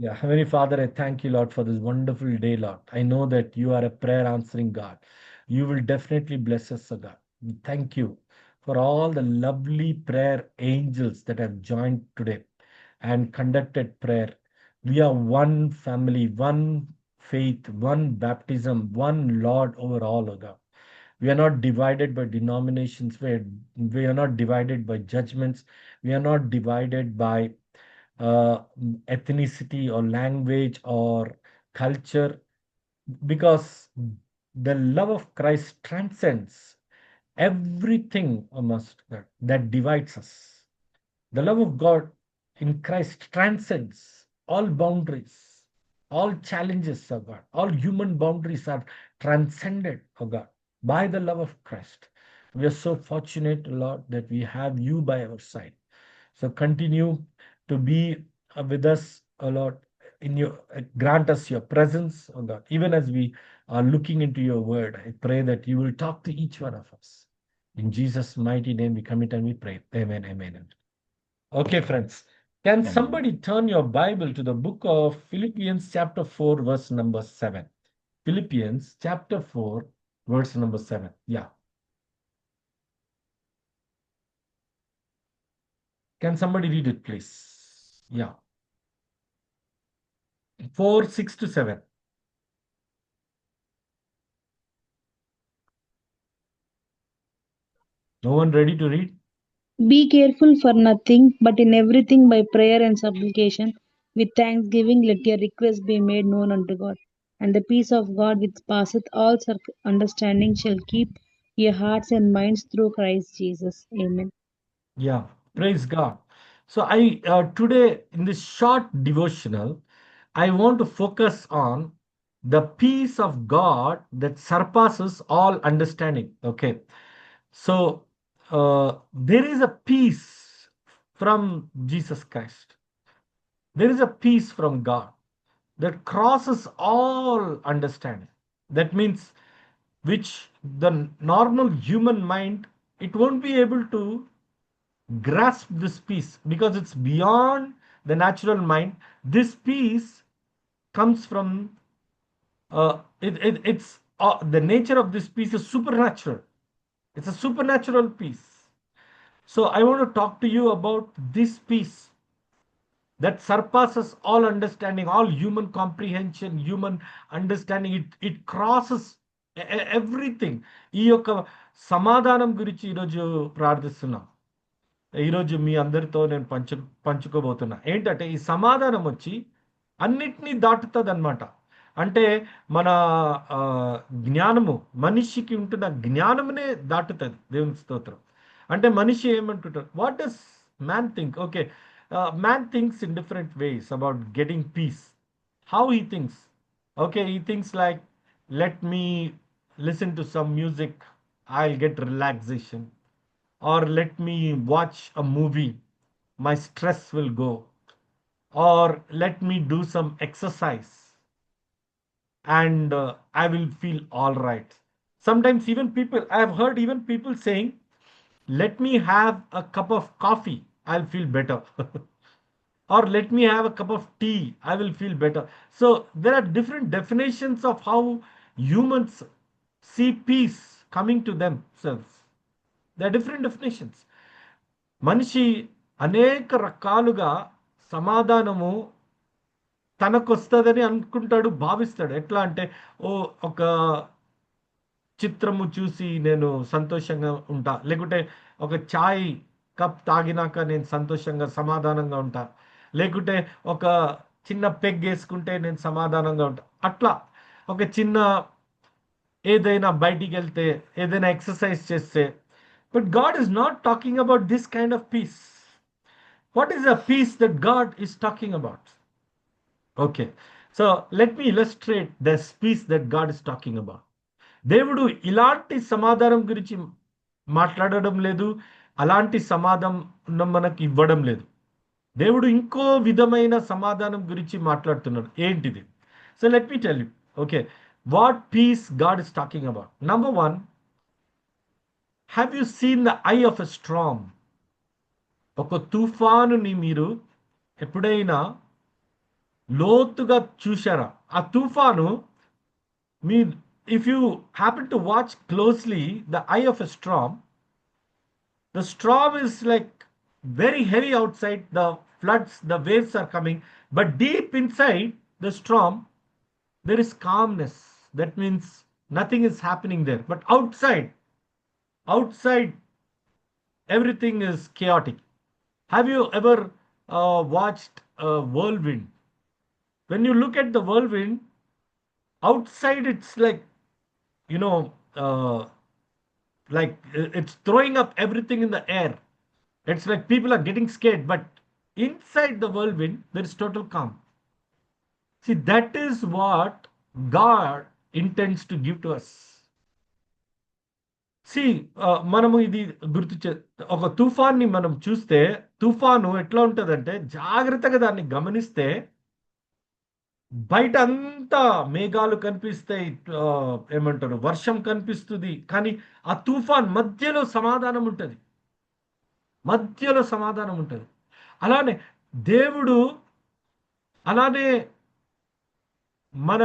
Yeah, Heavenly Father, I thank you, Lord, for this wonderful day, Lord. I know that you are a prayer answering God. You will definitely bless us, O God. We thank you for all the lovely prayer angels that have joined today and conducted prayer. We are one family, one faith, one baptism, one Lord over all, O God. We are not divided by denominations. We are not divided by judgments. We are not divided by uh, ethnicity or language or culture, because the love of Christ transcends everything almost that divides us. The love of God in Christ transcends all boundaries, all challenges of God. All human boundaries are transcended, oh God, by the love of Christ. We are so fortunate, Lord, that we have you by our side. So continue to be with us, O Lord. In your grant us your presence, O God. Even as we are looking into your word, I pray that you will talk to each one of us. In Jesus' mighty name, we commit and we pray. Amen. Amen. Okay, friends. Can Amen. somebody turn your Bible to the book of Philippians, chapter 4, verse number 7? Philippians, chapter 4, verse number 7. Yeah. Can somebody read it, please? Yeah. 4, 6 to 7. No one ready to read? Be careful for nothing, but in everything by prayer and supplication, with thanksgiving, let your requests be made known unto God. And the peace of God, which passeth all understanding, shall keep your hearts and minds through Christ Jesus. Amen. Yeah, praise God. So I today in this short devotional, I want to focus on the peace of God that surpasses all understanding. Okay, so there is a peace from Jesus Christ. There is a peace from God that crosses all understanding. That means which the normal human mind, it won't be able to grasp this peace because it's beyond the natural mind. This peace comes from it's the nature of this peace is supernatural. It's a supernatural peace. So I want to talk to you about this peace that surpasses all understanding, all human comprehension, human understanding. It crosses everything. ఈ యొక్క సమాధానం గురించి ఈరోజు ప్రార్థిస్తున్నాం. ఈరోజు మీ అందరితో నేను పంచుకోబోతున్నా. ఏంటంటే ఈ సమాధానం వచ్చి అన్నిటినీ దాటుతుంది అనమాట. అంటే మన ఆ, జ్ఞానము, మనిషికి ఉంటున్న జ్ఞానమునే దాటుతుంది. దేవుని స్తోత్రం. అంటే మనిషి ఏమంటుంటారు, what does man think? Okay, man thinks in different ways about getting peace. How he thinks? Okay, he thinks like, let me listen to some music, I'll get relaxation. Or let me watch a movie, my stress will go. Or let me do some exercise and I will feel all right. Sometimes even people, I have heard even people saying, let me have a cup of coffee, I'll feel better. Or let me have a cup of tea, I will feel better. So there are different definitions of how humans see peace coming to themselves. There are different definitions. మనిషి అనేక రకాలుగా సమాధానము తనకొస్తదని అనుకుంటాడు, భావిస్తాడు. ఎట్లా అంటే, ఓ ఒక చిత్రము చూసి నేను సంతోషంగా ఉంటా, లేకుంటే ఒక చాయ్ కప్ తాగినాక నేను సంతోషంగా సమాధానంగా ఉంటా, లేకుంటే ఒక చిన్న పెగ్ వేసుకుంటే నేను సమాధానంగా ఉంటా. అట్లా ఒక చిన్న ఏదైనా బయటికి వెళ్తే, ఏదైనా ఎక్సర్సైజ్ చేస్తే. But God is not talking about this kind of piece. What is the peace that God is talking about? Okay, so let me illustrate this peace that God is talking about. దేవుడు ఇలాంటి సమాధానం గురించి మాట్లాడడం లేదు, అలాంటి సమాధానం మనకి ఇవ్వడం లేదు. దేవుడు ఇంకో విధమైన సమాధానం గురించి మాట్లాడుతున్నాడు. ఏంటిది? So let me tell you. Okay, what peace God is talking about. Number one, have you seen the eye of a storm? ఒక తుఫానుని మీరు ఎప్పుడైనా లోతుగా చూశారా ఆ తుఫాను? మీ if you happen to watch closely the eye of a storm, the storm is like very heavy outside, the floods, the waves are coming, but deep inside the storm there is calmness. That means nothing is happening there, but outside everything is chaotic. Have you ever watched a whirlwind? When you look at the whirlwind, outside it's like, you know, it's throwing up everything in the air. It's like people are getting scared, but inside the whirlwind there is total calm. See, that is what God intends to give to us. See మనము ఇది గుర్తు ఒక తుఫాన్ని మనం చూస్తే, తుఫాను ఎట్లా ఉంటదంటే, జాగ్రత్తగా దాన్ని గమనిస్తే బయట అంతా మేఘాలు కనిపిస్తాయి, ఏమంటారు, వర్షం కనిపిస్తుంది, కానీ ఆ తుఫాన్ మధ్యలో సమాధానం ఉంటది. మధ్యలో సమాధానం ఉంటది. అలానే దేవుడు అలానే మన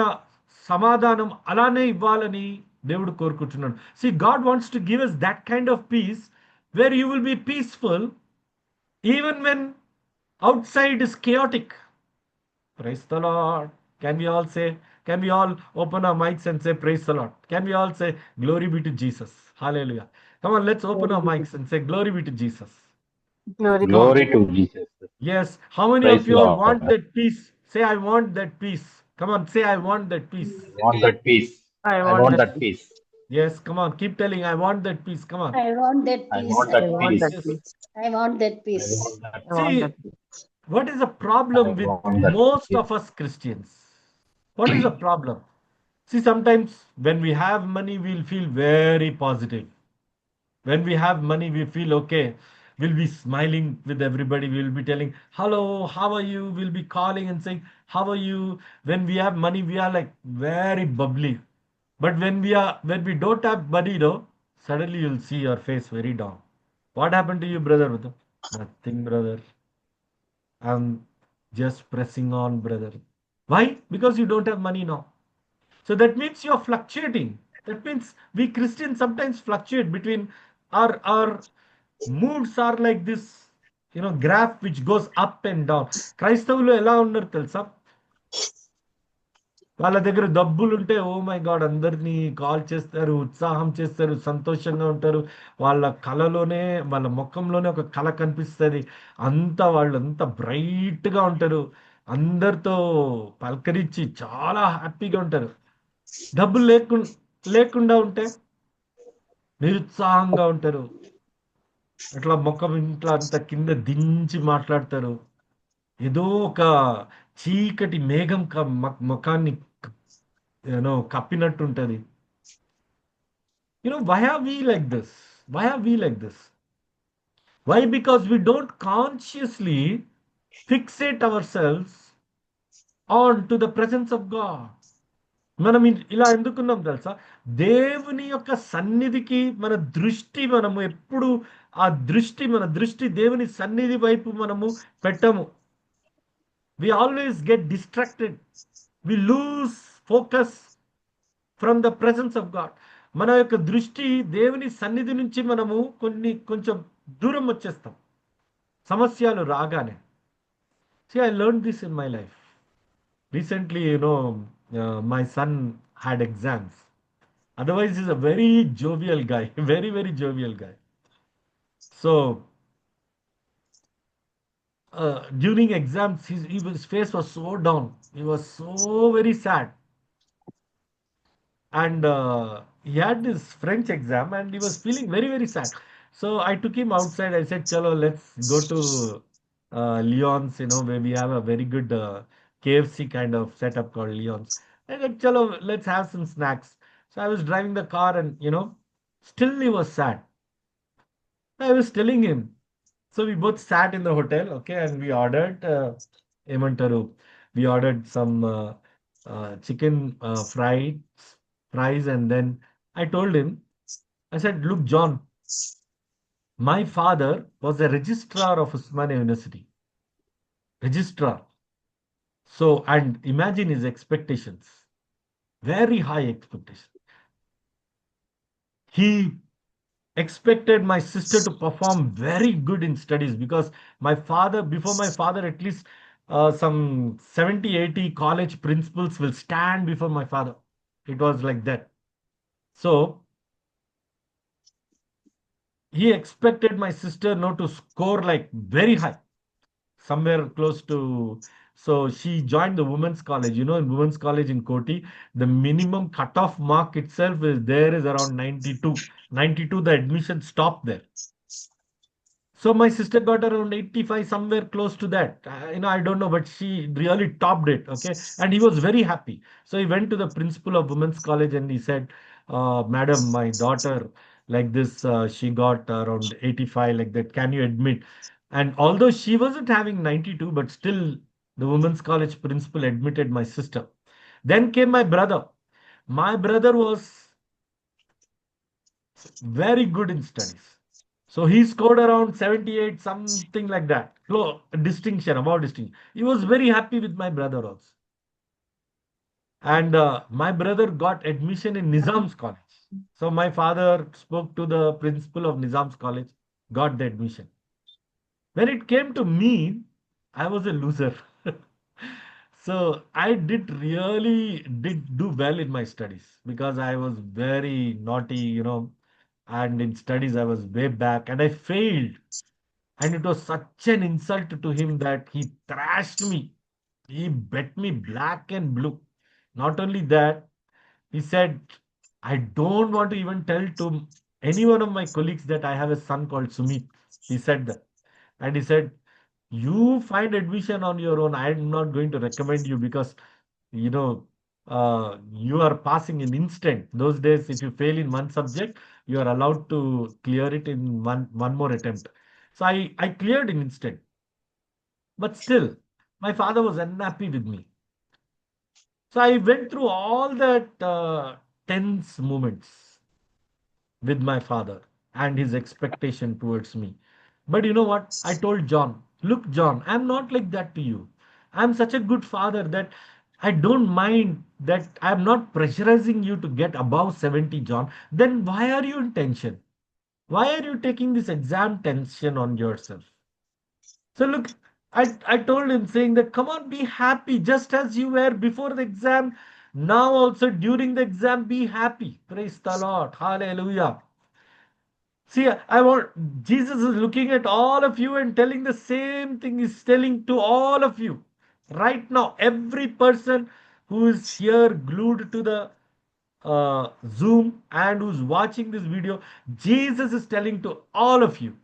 సమాధానం అలానే ఇవ్వాలని దేవుడు కోరుకుంటున్నాడు. C God wants to give us that kind of peace where you will be peaceful even when outside is chaotic. Praise the Lord. Can we all say, can we all open our mics and say praise the Lord? Can we all say glory be to Jesus? Hallelujah. Come on, let's open our mics and say glory be to Jesus. Glory Come on. be Glory to Jesus. Yes. How many Praise of you all Lord. want that peace? Say, I want that peace. Come on, say, I want that peace. I want that peace. I I want want that that peace. Yes, come on, keep telling, I want that peace. Come on. I want that I peace. want I that want that peace. peace. I want that I peace. want that. I want See, that peace. what is the I problem with want that most peace. of us Christians? What is the problem? See, sometimes when we have money, we'll feel very positive. When we have money, we feel okay. We'll be smiling with everybody. We'll be telling, hello, how are you? We'll be calling and saying, how are you? When we have money, we are like very bubbly. But when we don't have money, though, suddenly you'll see your face very down. What happened to you, brother? Nothing, brother. I'm just pressing on, brother. Why? Because you don't have money now. So that means you're fluctuating. That means we Christians sometimes fluctuate between our moods are like this, graph which goes up and down. క్రైస్తవులు ఎలా ఉన్నారు తెలుసా? వాళ్ళ దగ్గర డబ్బులుంటే oh my God అందరినీ call చేస్తారు, ఉత్సాహం చేస్తారు, సంతోషంగా ఉంటారు. వాళ్ళ కళలోనే, వాళ్ళ ముఖంలోనే ఒక కళ కనిపిస్తుంది. అంతా వాళ్ళంతా బ్రైట్గా ఉంటారు. అందరితో పలకరించి చాలా హ్యాపీగా ఉంటారు. డబ్బులు లేకుండా ఉంటే నిరుత్సాహంగా ఉంటారు. అట్లా ముఖం ఇంట్లో అంత కింద దించి మాట్లాడతారు. ఏదో ఒక చీకటి మేఘం ముఖాన్ని కప్పినట్టు ఉంటది. Why are we like this? Why are we like this? Why? Because we don't consciously fixate ourselves on to the presence of God. మనం ఇలా ఎందుకున్నాం తెలుసా? దేవుని యొక్క సన్నిధికి మన దృష్టి, మనము ఎప్పుడు మన దృష్టి దేవుని సన్నిధి వైపు మనము పెట్టము. We always get distracted. We lose focus from the presence of God. మన యొక్క దృష్టి దేవుని సన్నిధి నుంచి మనము కొంచెం దూరం వచ్చేస్తాం సమస్యలు రాగానే. See, I learned this in my life. Recently, my son had exams. Otherwise, he's a very jovial guy, very, very jovial guy. So, during exams, his face was so down. He was so very sad. And he had this French exam and he was feeling very, very sad. So I took him outside. I said, Chalo, let's go to Lyons, where we have a very good KFC kind of setup called Lyons. I said, Chalo, let's have some snacks. So I was driving the car and, still he was sad. I was telling him. So we both sat in the hotel, okay, and we ordered ఏమంటారు, we ordered some chicken fries, and then I told him, I said, look, John, my father was a registrar of Usmania University. Registrar. So, and imagine his expectations, very high expectation. He expected my sister to perform very good in studies because before my father, at least some 70, 80 college principals will stand before my father. It was like that. So he expected my sister not to score like very high, somewhere close to. So she joined the women's college. In women's college in Koti, the minimum cutoff mark itself is around 92. 92, the admission stopped there. So my sister got around 85, somewhere close to that. I don't know, but she really topped it. Okay. And he was very happy. So he went to the principal of women's college and he said, Madam, my daughter, like this, she got around 85, like that. Can you admit? And although she wasn't having 92, but still the women's college principal admitted my sister. Then came my brother. My brother was very good in studies. So he scored around 78, something like that. Distinction, above distinction. He was very happy with my brother also. And my brother got admission in Nizam's college. So my father spoke to the principal of Nizam's college, got the admission. When it came to me, I was a loser. So I did do well in my studies because I was very naughty, and in studies I was way back and I failed. And it was such an insult to him that he thrashed me. He bet me black and blue. Not only that, he said, I don't want to even tell to any one of my colleagues that I have a son called Sumit. He said that. And he said, you find admission on your own. I'm not going to recommend you because, you know, you are passing in instant. Those days, if you fail in one subject, you are allowed to clear it in one more attempt. So I cleared in instant. But still, my father was unhappy with me. So I went through all that tense moments with my father and his expectation towards me. But you know what? I told John, look, John, I'm not like that to you. I'm such a good father that I don't mind that I'm not pressurizing you to get above 70, John. Then why are you in tension? Why are you taking this exam tension on yourself? So look, I told him saying that, come on, be happy just as you were before the exam. Now also during the exam, be happy. Praise the Lord. Hallelujah. See, Jesus is looking at all of you and telling the same thing he's telling to all of you. Right now, every person who is here glued to the Zoom and who's watching this video, Jesus is telling to all of you.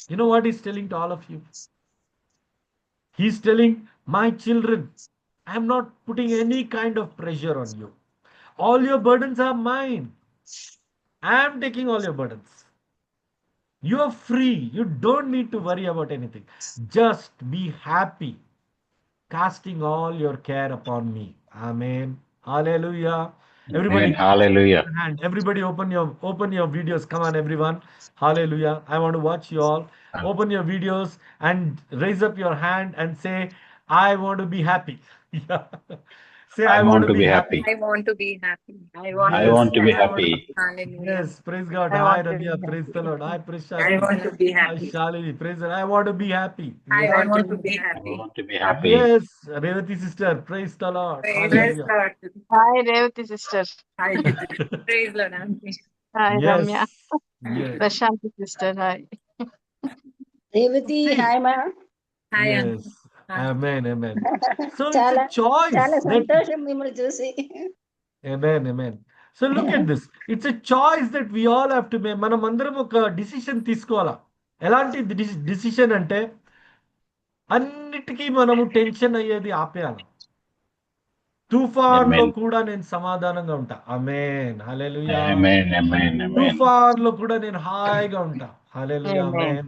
You know what he's telling to all of you? He's telling, my children, I'm not putting any kind of pressure on you. All your burdens are mine. I'm taking all your burdens. You are free. You don't need to worry about anything. Just be happy, casting all your care upon me. Amen. Hallelujah. Amen. Everybody, Hallelujah. hand. Everybody, open your videos. Come on, everyone. Hallelujah. I want to watch you all. Open your videos and raise up your hand and say, I want to be happy. Yeah. Say, I I want want to to be be happy. happy. I want to be happy. I Yes. want to be happy. Hallelujah. Yes, praise God. I Hi, want to be Ramya. Praise the happy. Lord. Hi, I Prashasti. want to be Hi, happy. Shalini. Praise the Lord. I want to be happy. I Yes. want to be I happy. want to be happy. Yes, Revati sister. Praise the Lord. Praise Hallelujah. Lord. Hi, Revati sister. Hi. Praise Lord. Auntie. Hi, Yes. Ramya. Yes. Prashanti sister. Hi. Revathi See, hi మా Hi, yes. Auntie. Hi. Amen. Amen. So it's a చాలా choice చాలా that, సంతోషం మిమ్మల్ని చూసి amen. Amen. So look at this. It's a choice that we all have to make. మనం అందరం ఒక decision తీసుకోవాలా. ఎలాంటి డిసిషన్ అంటే అన్నిటికీ మనము టెన్షన్ అయ్యేది ఆపేయాలి. తుఫాన్‌లో Amen. కూడా నేను సమాధానంగా ఉంటా. ఆమేన్. హల్లెలూయా. Amen. Amen. Amen. తుఫాన్‌లో కూడా నేను హాయిగా ఉంటా. హల్లెలూయా. Amen. ఆమేన్.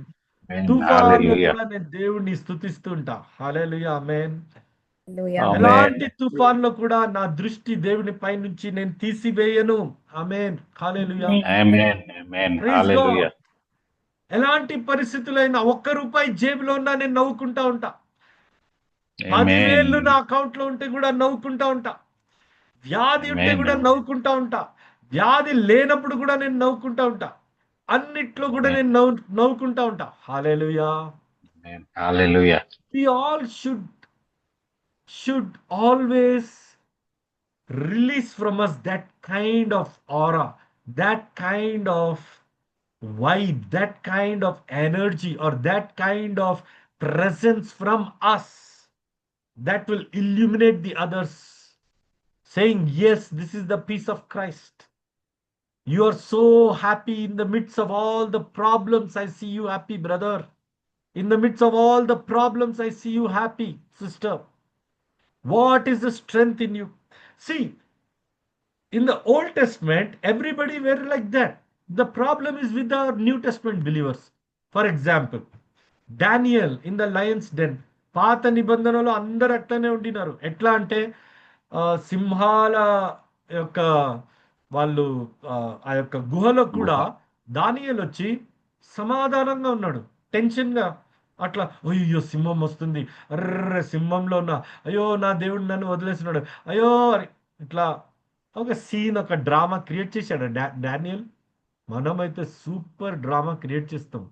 Amen. తుఫాన్‌లో Hallelujah. కూడా నేను దేవుడిని స్తుతిస్తూ ఉంటా. హల్లెలూయా. ఆమేన్. Hallelujah. Amen. ఎలాంటి తుఫాన్‌లో కూడా నా దృష్టి దేవుని పై నుంచి నేను తీసివేయను. Amen. Hallelujah. Amen. Amen. Praise Hallelujah. God. ఎలాంటి పరిస్థితులైనా ఒక్క రూపాయి జేబులో ఉన్నా నేను నవ్వుకుంటా ఉంటా. 10,000 నా Amen. అకౌంట్ లో ఉంటే కూడా నవ్వుకుంటా ఉంటా. వ్యాధి ఉంటే Amen. కూడా నవ్వుకుంటా ఉంటా. వ్యాధి లేనప్పుడు కూడా నేను నవ్వుకుంటా ఉంటా. అన్నిట్లో కూడా Amen. నేను నవ్వుకుంటా ఉంటా. హల్లెలూయా. Amen. Hallelujah. We all should always release from us that kind of aura, that kind of vibe, that kind of energy, or that kind of presence from us that will illuminate the others, saying, yes, this is the peace of Christ. You are so happy in the midst of all the problems. I see you happy, brother. In the midst of all the problems, I see you happy, sister. What is the strength in you? See, in the Old Testament, everybody were like that. The problem is with the New Testament believers. For example, Daniel in the lion's den. పాత నిబంధనలో అందరు అట్లనే ఉండినారు. ఎట్లా అంటే సింహాల యొక్క వాళ్ళు ఆ యొక్క గుహలో కూడా దానియేలు వచ్చి సమాధానంగా ఉన్నాడు. టెన్షన్గా అట్లా, అయ్యో సింహం వస్తుంది, అర్ర సింహంలో ఉన్నా, అయ్యో నా దేవుడు నన్ను వదిలేస్తున్నాడు, అయ్యో అని ఇట్లా ఒక సీన్, ఒక డ్రామా క్రియేట్ చేశాడు డానియల్. మనమైతే సూపర్ డ్రామా క్రియేట్ చేస్తాం.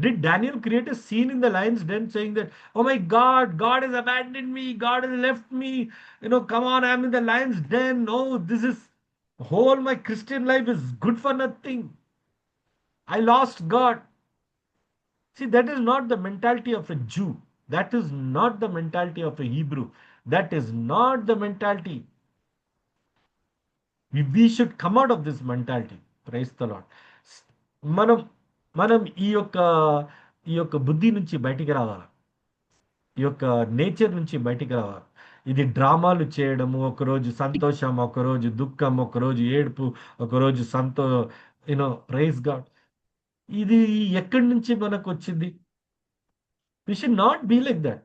Did Daniel create a scene in the lion's den saying that, oh my God, God has abandoned me, God has left me, come on, I'm in the lion's den. Oh, this is whole my Christian life is good for nothing. I lost God. See, that is not the mentality of a Jew. That is not the mentality of a Hebrew. That is not the mentality. We should come out of this mentality. Praise the Lord. మనం మనం ఈ యొక్క బుద్ధి నుంచి బయటికి రావాలి. ఈ యొక్క నేచర్ నుంచి బయటికి రావాలి. ఇది డ్రామాలు చేయడము, ఒకరోజు సంతోషం, ఒకరోజు దుఃఖం, ఒకరోజు ఏడుపు, ఒకరోజు ప్రైజ్ గాడ్. ఇది ఎక్కడి నుంచి మనకు వచ్చింది? We should not be like that,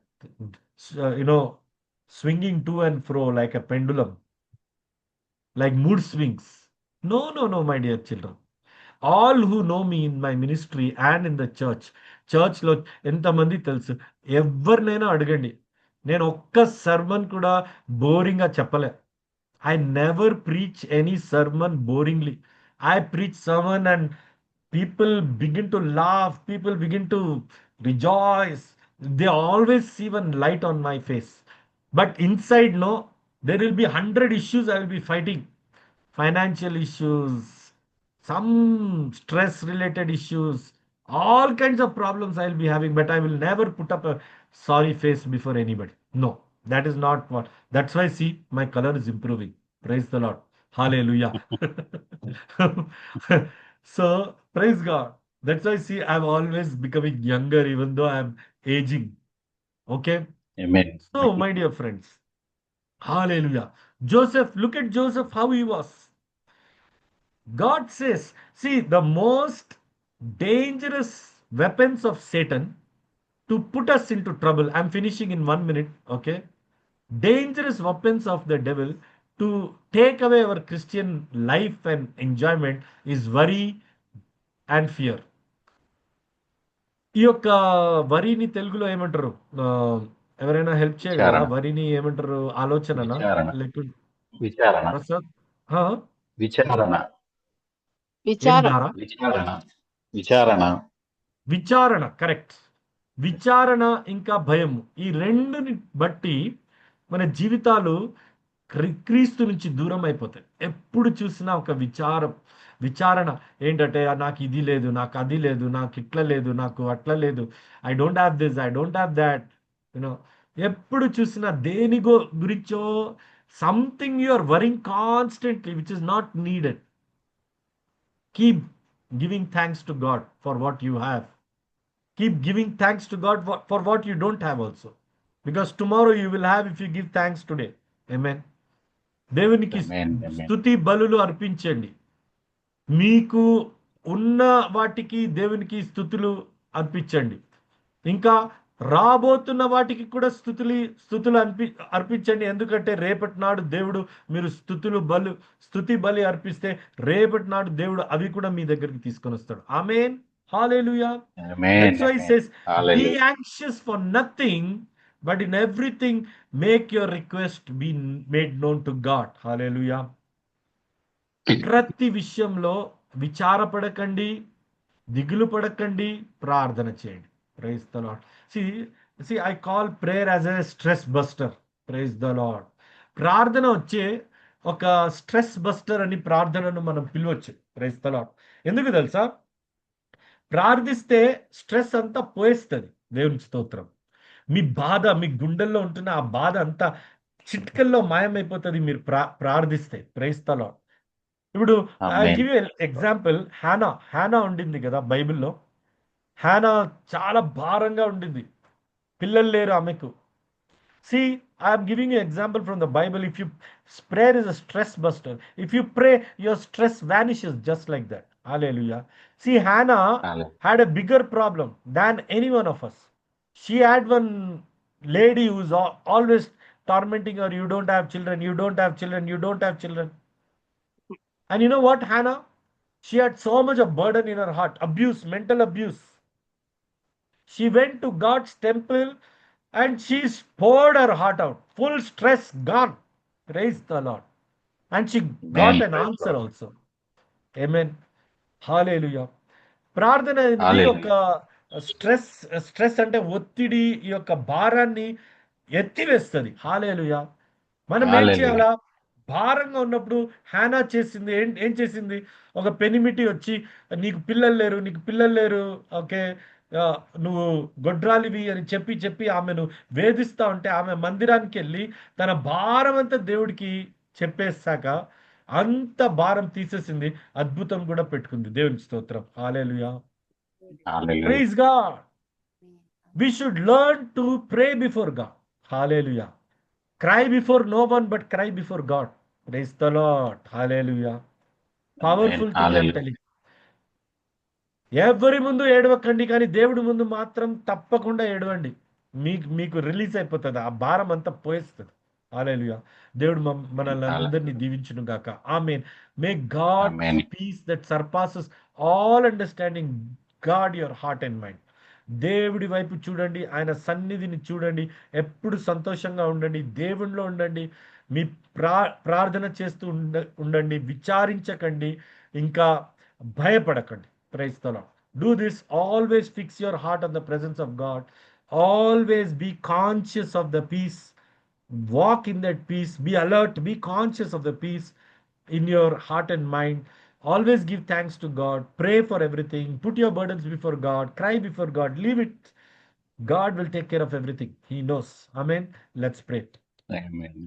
swinging to and fro like a pendulum, like mood swings. No, no, no, my dear children. All who know me in my ministry and in the చర్చ్లో ఎంతమంది తెలుసు, ఎవరినైనా అడగండి, నేను ఒక్క sermon కూడా బోరింగ్గా చెప్పలే. I never preach any sermon boringly. I preach sermon and people begin to laugh, people begin to rejoice. They always see one light on my face. But inside, no, there will be 100 issues I will be fighting. Financial issues, some stress related issues, all kinds of problems I will be having, but I will never put up a sorry face before anybody. No, that is not what. That's why, see, my color is improving. Praise the Lord. Hallelujah. So, praise God. That's why, see, I'm always becoming younger even though I'm aging. Okay? Amen. So, my dear friends, hallelujah. Joseph, look at Joseph, how he was. God says, see, the most dangerous weapons of Satan to put us into trouble. I'm finishing in 1 minute, okay? Dangerous weapons of the devil to take away our Christian life and enjoyment is worry and fear. ఈ యొక్క వరిని తెలుగులో ఏమంటారు? ఎవరైనా help చేయగలరా? వరిని ఏమంటారు? ఆలోచననా లేకుంటే విచారణ. ప్రసాద్? విచారణ. విచారణ, కరెక్ట్. విచారణ ఇంకా భయము, ఈ రెండుని బట్టి మన జీవితాలు క్రీస్తు నుంచి దూరం అయిపోతాయి. ఎప్పుడు చూసినా ఒక విచారణ ఏంటంటే, నాకు ఇది లేదు, నాకు అది లేదు, నాకు ఇట్లా లేదు, నాకు అట్లా లేదు, I don't have this, I don't have that. ఎప్పుడు చూసినా దేని గురించో something you are worrying constantly which is not needed. Keep giving thanks to God for what you have. Keep giving thanks to God for what you don't have also. Because tomorrow you will have if you give thanks today. Amen. దేవునికి స్తుతి బలులు అర్పించండి. మీకు ఉన్న వాటికి దేవునికి స్తుతులు అర్పించండి. ఇంకా రాబోతున్న వాటికి కూడా స్తుతులు అర్పించండి. ఎందుకంటే రేపటి నాడు దేవుడు మీరు స్తుతి బలి అర్పిస్తే రేపటి నాడు దేవుడు అవి కూడా మీ దగ్గరికి తీసుకొని వస్తాడు. ఆమేన్. హల్లెలూయా. That's why he says, be anxious for nothing, but in everything make your request be made known to God. Hallelujah. ప్రతి విషయంలో విచారపడకండి, దిగులు పడకండి, ప్రార్థన చేయండి. Praise the Lord. See, I call prayer as a stress buster. Praise the Lord. ప్రార్థన వచ్చే ఒక stress buster అని ప్రార్థనను మనం పిలవచ్చు. Praise the Lord. ఎందుకు తెలుసా? ప్రార్థిస్తే స్ట్రెస్ అంతా పోయేస్తుంది. దేవుని స్తోత్రం. మీ బాధ, మీ గుండెల్లో ఉంటున్న ఆ బాధ అంతా చిట్కల్లో మాయమైపోతుంది మీరు ప్రార్థిస్తే. Praise the Lord. ఇప్పుడు I amen. Give you example. Hannah ఉండింది కదా బైబిల్లో. హానా చాలా భారంగా ఉండింది, పిల్లలు లేరు ఆమెకు. See, I am giving you example from the Bible. If you prayer is a stress buster. If you pray, your stress vanishes just like that. Hallelujah. See, Hannah Hallelujah. had a bigger problem than any one of us. She had one lady who's always tormenting her. You don't have children. You don't have children. You don't have children. And you know what, Hannah? She had so much of burden in her heart, abuse, mental abuse. She went to God's temple and she poured her heart out. Full stress gone. Praise the Lord. And she got Amen. an answer also. Amen. Hallelujah. ప్రార్థన అనేది ఒక Hallelujah. Stress అంటే ఒత్తిడి, ఈ యొక్క భారాన్ని ఎత్తివేస్తుంది. Hallelujah. మనం ఏం Hallelujah. చేయాలా? భారంగా ఉన్నప్పుడు హానా చేసింది ఏం చేసింది? ఒక పెనిమిటి వచ్చి నీకు పిల్లలు లేరు, నీకు పిల్లలు లేరు, ఓకే, నువ్వు గొడ్రాలివి అని చెప్పి ఆమెను వేధిస్తా ఉంటే ఆమె మందిరానికి వెళ్ళి తన భారం అంతా దేవుడికి చెప్పేశాక అంత భారం తీసేసింది, అద్భుతం కూడా పెట్టుకుంది. దేవుని స్తోత్రం. హల్లెలూయా. Hallelujah. Praise God. We should learn to pray before God. Hallelujah. Cry before no one but cry before God. Praise the Lord. Hallelujah. Powerful thing I am Hallelujah. telling. ఎవరి ముందు ఏడవకండి, కానీ దేవుడి ముందు మాత్రం తప్పకుండా ఏడవండి. మీకు రిలీజ్ అయిపోతుంది, ఆ భారం అంతా పోయేస్తుంది. హల్లెలూయా. దేవుడు మనల్ని అందరినీ దీవించును గాక. Amen. May God Amen. Peace that surpasses all understanding God your heart and mind. దేవుడి వైపు చూడండి, ఆయన సన్నిధిని చూడండి, ఎప్పుడు సంతోషంగా ఉండండి, దేవునిలో ఉండండి, మీ ప్రార్థన చేస్తూ ఉండండి, విచారించకండి, ఇంకా భయపడకండి. Praise the Lord. Do this. Always fix your heart on the presence of God. Always be conscious of the peace. Walk in that peace. Be alert. Be conscious of the peace in your heart and mind. Always give thanks to God. Pray for everything. Put your burdens before God. Cry before God. Leave it. God will take care of everything. He knows. Amen. Let's pray. Amen.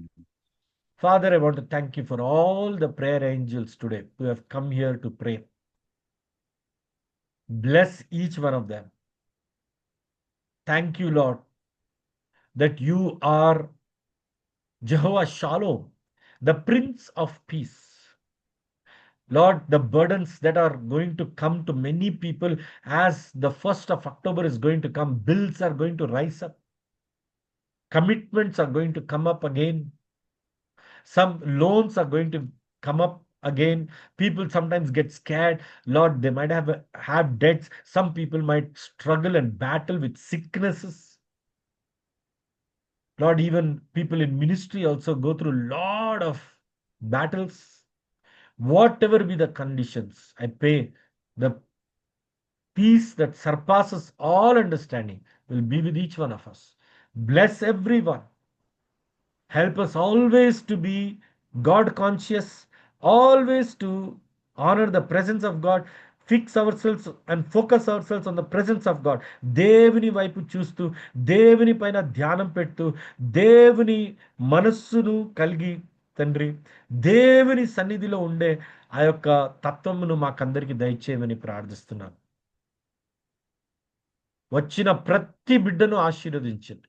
Father, I want to thank you for all the prayer angels today who have come here to pray. Bless each one of them. Thank you, Lord, that you are Jehovah Shalom, the Prince of Peace. Lord, the burdens that are going to come to many people as the 1st of October is going to come, bills are going to rise up, commitments are going to come up again, some loans are going to come up again. People sometimes get scared. Lord, they might have debts. Some people might struggle and battle with sicknesses. Lord, even people in ministry also go through a lot of battles. Whatever be the conditions, I pray the peace that surpasses all understanding will be with each one of us. Bless everyone. Help us always to be God conscious, always to honor the presence of God, fix ourselves and focus ourselves on the presence of God. దేవుని వైపు చూస్తూ, దేవుని పైన ధ్యానం పెడుతూ, దేవుని మనస్సును కలిగి తండ్రి, దేవుని సన్నిధిలో ఉండే ఆ యొక్క తత్వమును మాకందరికి దయచేయమని ప్రార్థిస్తున్నాను. వచ్చిన ప్రతి బిడ్డను ఆశీర్వదించండి.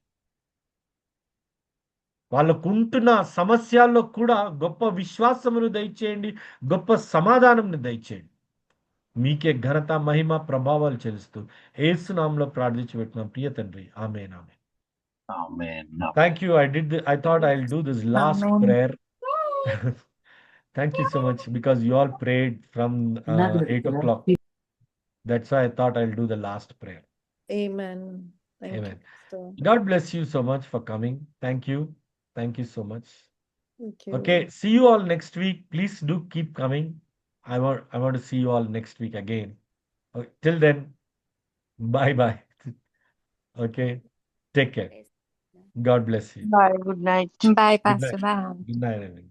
వాళ్ళకుంటున్న సమస్యల్లో కూడా గొప్ప విశ్వాసమును దయచేయండి, గొప్ప సమాధానంను దయచేయండి. మీకే ఘనత, మహిమ, ప్రభావాలు చెల్లిస్తూ యేసు నామములో ప్రార్థించి పెట్టిన ప్రియ తండ్రి. ఆమేన్. ఆమేన్. Amen. Thank you. I thought I'll do this last Amen. prayer. Thank you so much, because you all prayed from 8 o'clock. That's why I thought I'll do the last prayer. Amen. Thank you, Amen. Pastor. God bless you so much for coming. Thank you. Thank you so much. Thank you. Okay, see you all next week. Please do keep coming. I want to see you all next week again. Okay, till then, bye bye. Okay, take care. God bless you. Bye. Good night. Bye, Good Pastor. night. Bye. Good night, everyone.